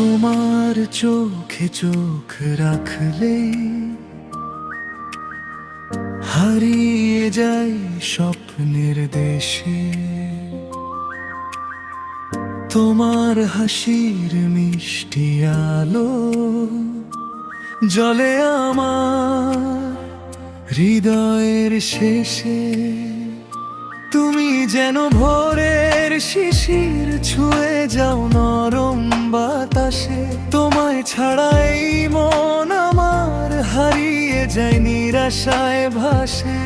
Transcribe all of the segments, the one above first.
তোমার চোখে চোখ রাখলে হারিয়ে যাই স্বপ্নের দেশে। তোমার হাসির মিষ্টি আলো জ্বলে আমার হৃদয়ের শেষে। তুমি যেন ভোরের শিশির ছুঁয়ে যাও নরম বাতাসে। তোমায় ছাড়াই মন আমার হারিয়ে যায় নিরাশায় ভাসে।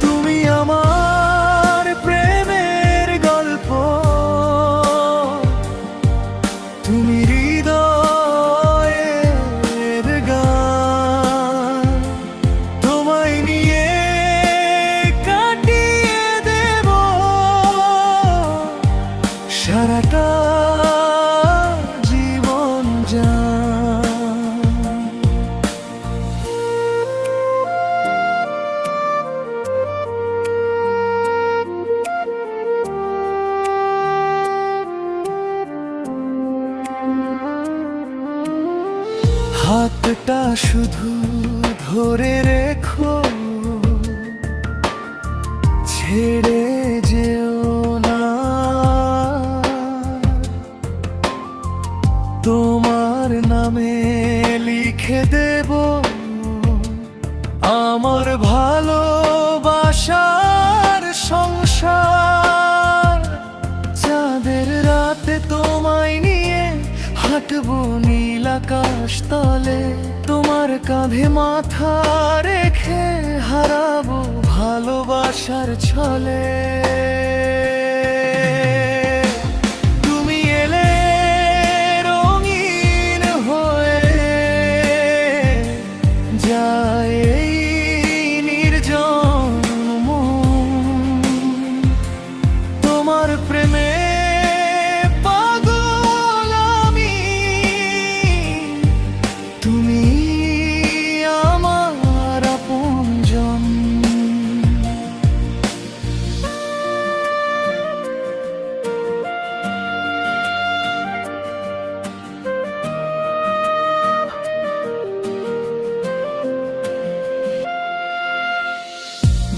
তুমি আমার প্রেমের গল্প, তুমি হৃদয়ের গান। তোমায় নিয়ে কাটিয়ে দেব সারাটা জীবন হাতটা শুধু ধরে রেখো, ছেড়ে যেও না। তোমার নামে লিখে দেব আমার ভালোবাসার সংসার। চাঁদের রাতে তোমায় নিয়ে হাঁটবো নীল আকাশ তলে। তোমার কাঁধে মাথা রেখে হারাবো ভালোবাসার ছলে। তুমি এলে রঙিন হয়ে যায় এই নির্জন মন। তোমার প্রেমে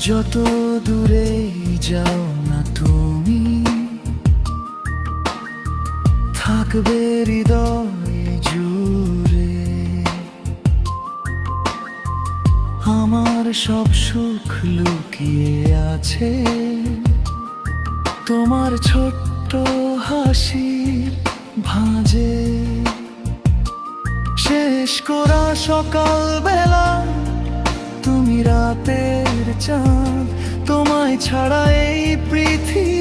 যত দূরে যাও না তুমি, থাকবে হৃদয় জুড়ে। আমার সব সুখ লুকিয়ে আছে তোমার ছোট্ট হাসির ভাঁজে। শেষ করা সকাল বেলা তুমি রাতের চাঁদ। তোমায় ছাড়া এই পৃথিবী